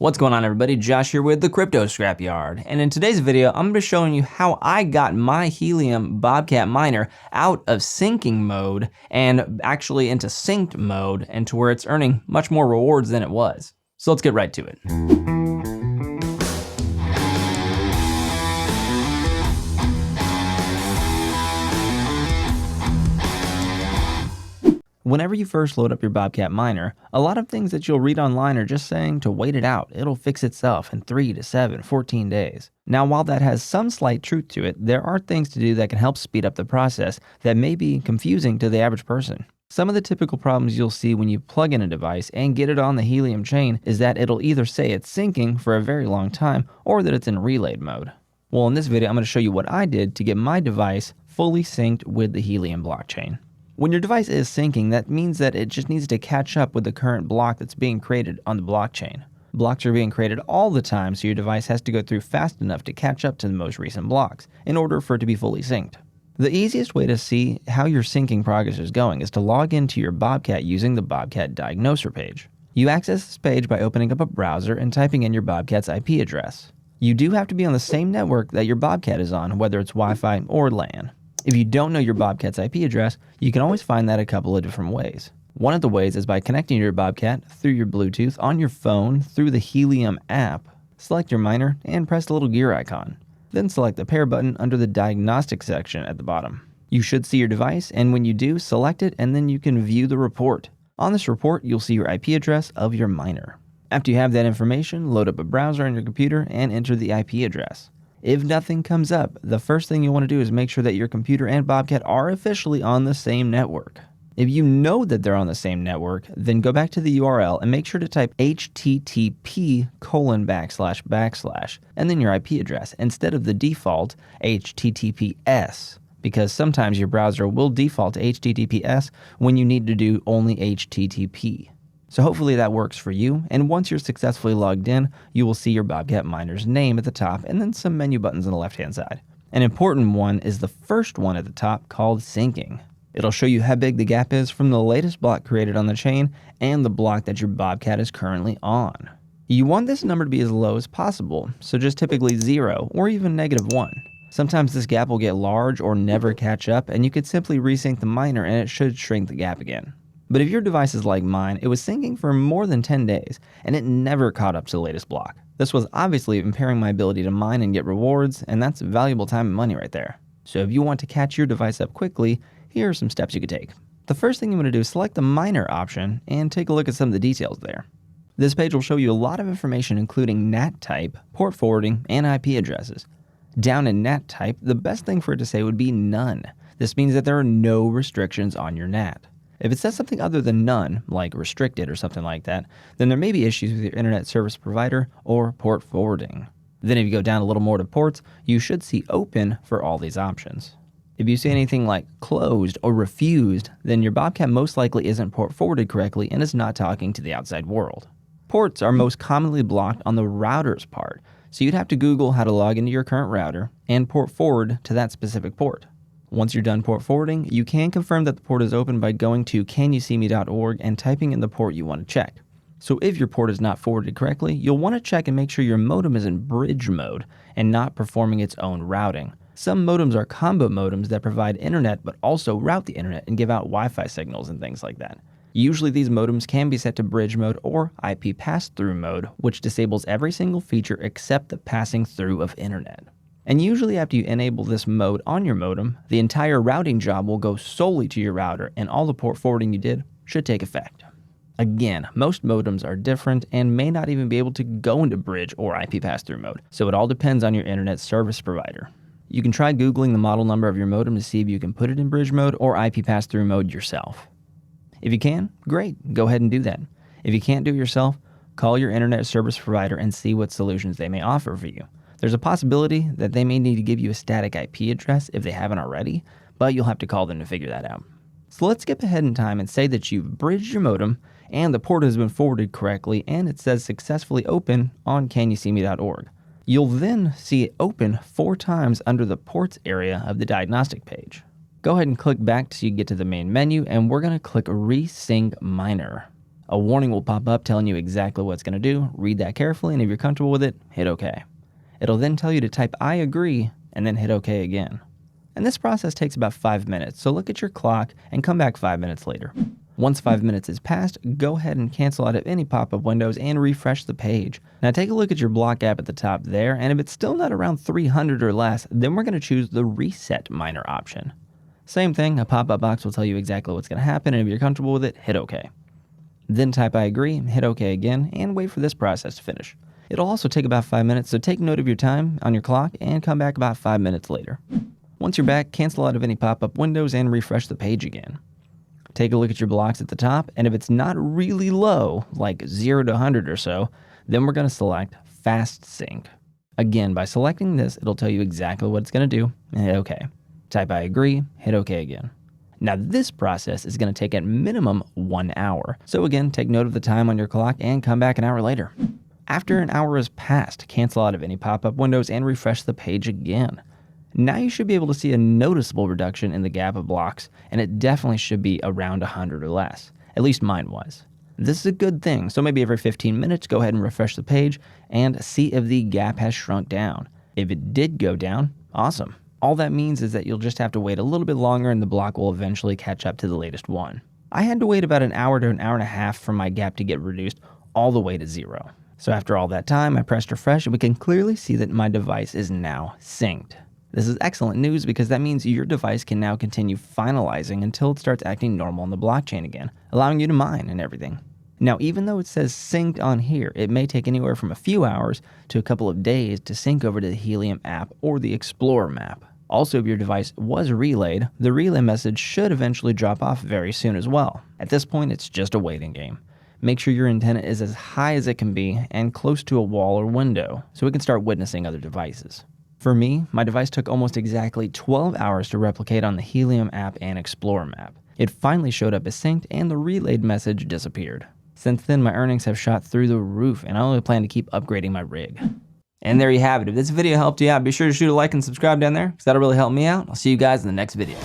What's going on, everybody? Josh here with the Crypto Scrapyard, and in today's video I'm going to be showing you how I got my Helium Bobcat Miner out of sinking mode and actually into synced mode, and to where it's earning much more rewards than it was. So let's get right to it. Whenever you first load up your Bobcat Miner, a lot of things that you'll read online are just saying to wait it out. It'll fix itself in 3 to 7, 14 days. Now, while that has some slight truth to it, there are things to do that can help speed up the process that may be confusing to the average person. Some of the typical problems you'll see when you plug in a device and get it on the Helium chain is that it'll either say it's syncing for a very long time or that it's in relayed mode. Well, in this video, I'm going to show you what I did to get my device fully synced with the Helium blockchain. When your device is syncing, that means that it just needs to catch up with the current block that's being created on the blockchain. Blocks are being created all the time, so your device has to go through fast enough to catch up to the most recent blocks in order for it to be fully synced. The easiest way to see how your syncing progress is going is to log into your Bobcat using the Bobcat Diagnoser page. You access this page by opening up a browser and typing in your Bobcat's IP address. You do have to be on the same network that your Bobcat is on, whether it's Wi-Fi or LAN. If you don't know your Bobcat's IP address, you can always find that a couple of different ways. One of the ways is by connecting your Bobcat through your Bluetooth on your phone through the Helium app. Select your miner and press the little gear icon. Then select the pair button under the diagnostic section at the bottom. You should see your device, and when you do, select it and then you can view the report. On this report, you'll see your IP address of your miner. After you have that information, load up a browser on your computer and enter the IP address. If nothing comes up, the first thing you want to do is make sure that your computer and Bobcat are officially on the same network. If you know that they're on the same network, then go back to the URL and make sure to type http:// and then your IP address instead of the default HTTPS, because sometimes your browser will default to HTTPS when you need to do only HTTP. So hopefully that works for you, and once you're successfully logged in, you will see your Bobcat Miner's name at the top and then some menu buttons on the left-hand side. An important one is the first one at the top called syncing. It'll show you how big the gap is from the latest block created on the chain and the block that your Bobcat is currently on. You want this number to be as low as possible, so just typically 0 or even -1. Sometimes this gap will get large or never catch up, and you could simply resync the miner and it should shrink the gap again. But if your device is like mine, it was syncing for more than 10 days, and it never caught up to the latest block. This was obviously impairing my ability to mine and get rewards, and that's valuable time and money right there. So if you want to catch your device up quickly, here are some steps you could take. The first thing you want to do is select the miner option and take a look at some of the details there. This page will show you a lot of information including NAT type, port forwarding, and IP addresses. Down in NAT type, the best thing for it to say would be none. This means that there are no restrictions on your NAT. If it says something other than none, like restricted or something like that, then there may be issues with your internet service provider or port forwarding. Then if you go down a little more to ports, you should see open for all these options. If you see anything like closed or refused, then your Bobcat most likely isn't port forwarded correctly and is not talking to the outside world. Ports are most commonly blocked on the router's part, so you'd have to Google how to log into your current router and port forward to that specific port. Once you're done port forwarding, you can confirm that the port is open by going to canyouseeme.org and typing in the port you want to check. So if your port is not forwarded correctly, you'll want to check and make sure your modem is in bridge mode and not performing its own routing. Some modems are combo modems that provide internet but also route the internet and give out Wi-Fi signals and things like that. Usually these modems can be set to bridge mode or IP pass-through mode, which disables every single feature except the passing through of internet. And usually after you enable this mode on your modem, the entire routing job will go solely to your router and all the port forwarding you did should take effect. Again, most modems are different and may not even be able to go into bridge or IP pass-through mode, so it all depends on your internet service provider. You can try Googling the model number of your modem to see if you can put it in bridge mode or IP pass-through mode yourself. If you can, great, go ahead and do that. If you can't do it yourself, call your internet service provider and see what solutions they may offer for you. There's a possibility that they may need to give you a static IP address if they haven't already, but you'll have to call them to figure that out. So let's skip ahead in time and say that you've bridged your modem and the port has been forwarded correctly and it says successfully open on canyouseeme.org. You'll then see it open 4 times under the ports area of the diagnostic page. Go ahead and click back till you get to the main menu, and we're going to click Resync Miner. A warning will pop up telling you exactly what it's going to do. Read that carefully, and if you're comfortable with it, hit OK. It'll then tell you to type I agree and then hit OK again. And this process takes about 5 minutes, so look at your clock and come back 5 minutes later. Once 5 minutes is passed, go ahead and cancel out of any pop-up windows and refresh the page. Now take a look at your block app at the top there, and if it's still not around 300 or less, then we're going to choose the reset miner option. Same thing, a pop-up box will tell you exactly what's going to happen, and if you're comfortable with it, hit OK. Then type I agree, hit OK again, and wait for this process to finish. It'll also take about 5 minutes, so take note of your time on your clock and come back about 5 minutes later. Once you're back, cancel out of any pop-up windows and refresh the page again. Take a look at your blocks at the top, and if it's not really low, like 0 to 100 or so, then we're going to select Fast Sync. Again, by selecting this, it'll tell you exactly what it's going to do, and hit OK. Type I agree, hit OK again. Now this process is going to take at minimum 1 hour, so again, take note of the time on your clock and come back an hour later. After an hour has passed, cancel out of any pop-up windows and refresh the page again. Now you should be able to see a noticeable reduction in the gap of blocks, and it definitely should be around 100 or less. At least mine was. This is a good thing, so maybe every 15 minutes go ahead and refresh the page and see if the gap has shrunk down. If it did go down, awesome. All that means is that you'll just have to wait a little bit longer and the block will eventually catch up to the latest one. I had to wait about an hour to an hour and a half for my gap to get reduced all the way to 0. So after all that time, I pressed refresh and we can clearly see that my device is now synced. This is excellent news because that means your device can now continue finalizing until it starts acting normal on the blockchain again, allowing you to mine and everything. Now, even though it says synced on here, it may take anywhere from a few hours to a couple of days to sync over to the Helium app or the Explorer map. Also, if your device was relayed, the relay message should eventually drop off very soon as well. At this point, it's just a waiting game. Make sure your antenna is as high as it can be and close to a wall or window so we can start witnessing other devices. For me, my device took almost exactly 12 hours to replicate on the Helium app and Explorer map. It finally showed up as synced and the relayed message disappeared. Since then, my earnings have shot through the roof and I only plan to keep upgrading my rig. And there you have it. If this video helped you out, be sure to shoot a like and subscribe down there because that'll really help me out. I'll see you guys in the next video.